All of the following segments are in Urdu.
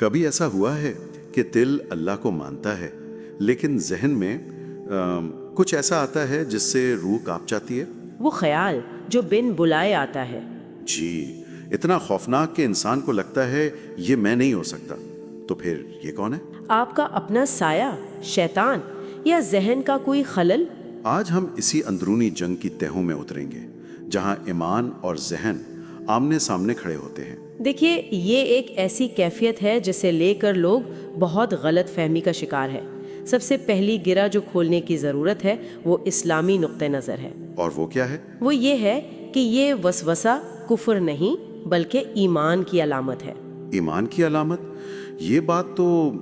کبھی ایسا ہوا ہے کہ دل اللہ کو مانتا ہے لیکن ذہن میں کچھ ایسا آتا ہے جس سے روح کانپ جاتی ہے؟ وہ خیال جو بن بلائے آتا ہے. جی، اتنا خوفناک کہ انسان کو لگتا ہے یہ میں نہیں ہو سکتا. تو پھر یہ کون ہے؟ آپ کا اپنا سایہ، شیطان، یا ذہن کا کوئی خلل؟ آج ہم اسی اندرونی جنگ کی تہوں میں اتریں گے جہاں ایمان اور ذہن آمنے سامنے کھڑے ہوتے ہیں. دیکھیے، یہ ایک ایسی کیفیت ہے جسے لے کر لوگ بہت غلط فہمی کا شکار ہے. سب سے پہلی گرہ جو کھولنے کی ضرورت ہے وہ اسلامی نقطہ نظر ہے. اور وہ کیا ہے؟ وہ یہ ہے کہ یہ وسوسہ کفر نہیں بلکہ ایمان کی علامت ہے. ایمان کی علامت؟ یہ بات تو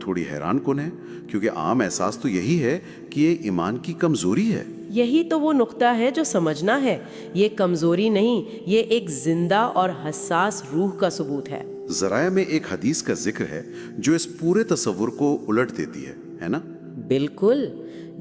تھوڑی حیران کن ہے، کیونکہ عام احساس تو یہی ہے کہ یہ ایمان کی کمزوری ہے. یہی تو وہ نقطہ ہے جو سمجھنا ہے. یہ کمزوری نہیں، یہ ایک زندہ اور حساس روح کا ثبوت ہے. ذرائع میں ایک حدیث کا ذکر ہے جو اس پورے تصور کو الٹ دیتی ہے نا؟ بالکل.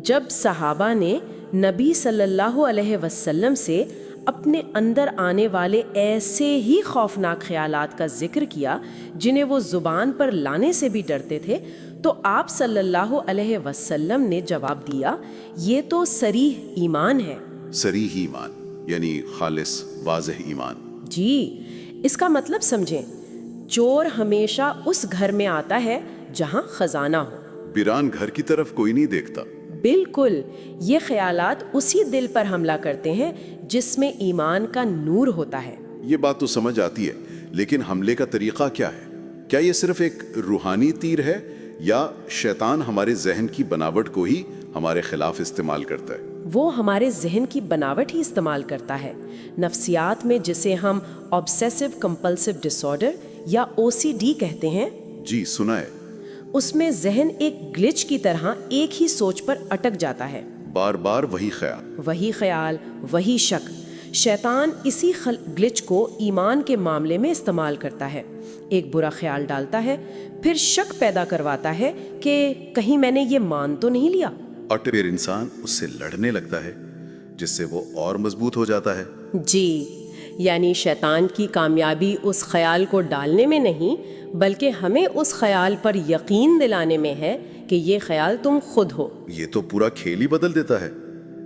جب صحابہ نے نبی صلی اللہ علیہ وسلم سے اپنے اندر آنے والے ایسے ہی خوفناک خیالات کا ذکر کیا جنہیں وہ زبان پر لانے سے بھی ڈرتے تھے، تو آپ صلی اللہ علیہ وسلم نے جواب دیا، یہ تو صریح ایمان ہے. صریح ایمان یعنی خالص واضح ایمان. جی، اس کا مطلب سمجھیں. چور ہمیشہ اس گھر میں آتا ہے جہاں خزانہ ہو. ویران گھر کی طرف کوئی نہیں دیکھتا. بالکل. یہ خیالات اسی دل پر حملہ کرتے ہیں جس میں ایمان کا نور ہوتا ہے. یہ بات تو سمجھ آتی ہے، لیکن حملے کا طریقہ کیا ہے؟ کیا یہ صرف ایک روحانی تیر ہے یا شیطان ہمارے ذہن کی بناوٹ کو ہی ہمارے خلاف استعمال کرتا ہے؟ وہ ہمارے ذہن کی بناوٹ ہی استعمال کرتا ہے. نفسیات میں جسے ہم آبسیسو کمپلسو ڈس آرڈر یا OCD کہتے ہیں. جی سنا ہے. اس میں ذہن ایک گلچ کی طرح ایک ہی سوچ پر اٹک جاتا ہے. بار بار وہی خیال، وہی شک. شیطان اسی گلچ کو ایمان کے معاملے میں استعمال کرتا ہے. ایک برا خیال ڈالتا ہے، پھر شک پیدا کرواتا ہے کہ کہیں میں نے یہ مان تو نہیں لیا، اور پھر انسان اس سے لڑنے لگتا ہے جس سے وہ اور مضبوط ہو جاتا ہے. جی، یعنی شیطان کی کامیابی اس خیال کو ڈالنے میں نہیں بلکہ ہمیں اس خیال پر یقین دلانے میں ہے کہ یہ خیال تم خود ہو. یہ تو پورا کھیل ہی بدل دیتا ہے.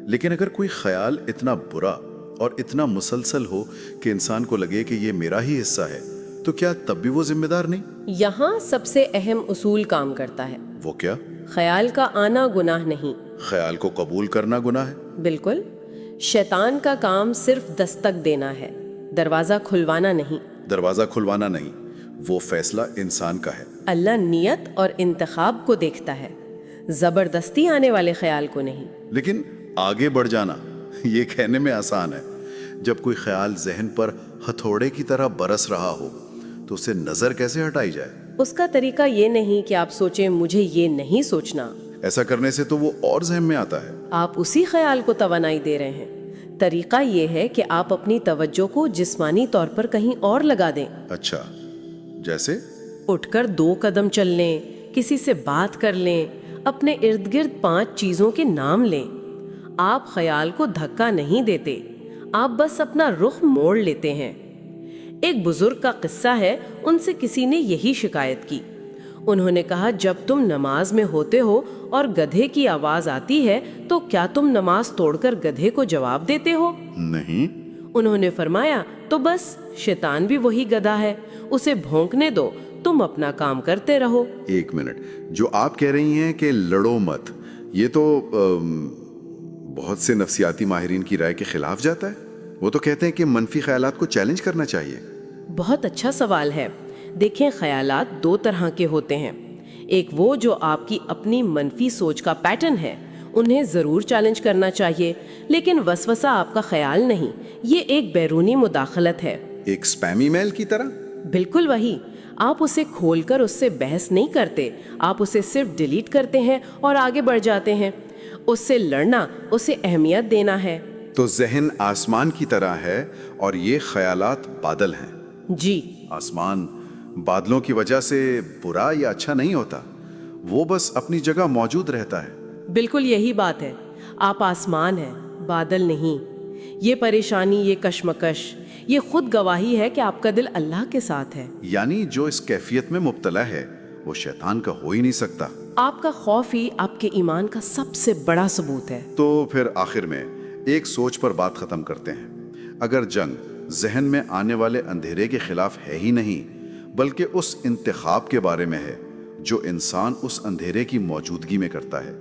لیکن اگر کوئی خیال اتنا برا اور اتنا مسلسل ہو کہ انسان کو لگے کہ یہ میرا ہی حصہ ہے، تو کیا تب بھی وہ ذمہ دار نہیں؟ یہاں سب سے اہم اصول کام کرتا ہے. وہ کیا؟ خیال کا آنا گناہ نہیں، خیال کو قبول کرنا گناہ ہے. بالکل. شیطان کا کام صرف دستک دینا ہے، دروازہ کھلوانا نہیں. وہ فیصلہ انسان کا ہے. اللہ نیت اور انتخاب کو دیکھتا ہے، زبردستی آنے والے خیال کو نہیں. لیکن آگے بڑھ جانا یہ کہنے میں آسان ہے. جب کوئی خیال ذہن پر ہتھوڑے کی طرح برس رہا ہو تو اسے نظر کیسے ہٹائی جائے؟ اس کا طریقہ یہ نہیں کہ آپ سوچیں مجھے یہ نہیں سوچنا. ایسا کرنے سے تو وہ اور ذہن میں آتا ہے. آپ اسی خیال کو توانائی دے رہے ہیں. طریقہ یہ ہے کہ آپ اپنی توجہ کو جسمانی طور پر کہیں اور لگا دیں. اچھا، جیسے اٹھ کر 2 قدم چل لیں، کسی سے بات کر لیں، اپنے ارد گرد 5 چیزوں کے نام لیں. آپ خیال کو دھکا نہیں دیتے، آپ بس اپنا رخ موڑ لیتے ہیں. ایک بزرگ کا قصہ ہے، ان سے کسی نے یہی شکایت کی. انہوں نے کہا، جب تم نماز میں ہوتے ہو اور گدھے کی آواز آتی ہے تو کیا تم نماز توڑ کر گدھے کو جواب دیتے ہو؟ نہیں. انہوں نے فرمایا، تو بس شیطان بھی وہی گدھا ہے، اسے بھونکنے دو، تم اپنا کام کرتے رہو. 1 منٹ، جو آپ کہہ رہی ہیں کہ لڑو مت، یہ تو بہت سے نفسیاتی ماہرین کی رائے کے خلاف جاتا ہے. وہ تو کہتے ہیں کہ منفی خیالات کو چیلنج کرنا چاہیے. بہت اچھا سوال ہے. دیکھیں، خیالات 2 طرح کے ہوتے ہیں. ایک وہ جو آپ کی اپنی منفی سوچ کا پیٹرن ہے، انہیں ضرور چیلنج کرنا چاہیے، لیکن وسوسہ آپ کا خیال نہیں، یہ ایک بیرونی مداخلت ہے. ایک اسپیمی میل کی طرح؟ بالکل وہی. آپ اسے کھول کر اس سے بحث نہیں کرتے، آپ اسے صرف ڈیلیٹ کرتے ہیں اور آگے بڑھ جاتے ہیں. اس سے لڑنا، اسے اہمیت دینا ہے. تو ذہن آسمان کی طرح ہے اور یہ خیالات بادل ہیں. جی. آسمان بادلوں کی وجہ سے برا یا اچھا نہیں ہوتا، وہ بس اپنی جگہ موجود رہتا ہے. بالکل یہی بات ہے. آپ آسمان ہیں، بادل نہیں. یہ پریشانی، یہ کشمکش، یہ خود گواہی ہے کہ آپ کا دل اللہ کے ساتھ ہے۔ یعنی جو اس کیفیت میں مبتلا ہے وہ شیطان کا ہو ہی نہیں سکتا۔ آپ کا خوف ہی آپ کے ایمان کا سب سے بڑا ثبوت ہے۔ تو پھر آخر میں ایک سوچ پر بات ختم کرتے ہیں۔ اگر جنگ ذہن میں آنے والے اندھیرے کے خلاف ہے ہی نہیں بلکہ اس انتخاب کے بارے میں ہے جو انسان اس اندھیرے کی موجودگی میں کرتا ہے،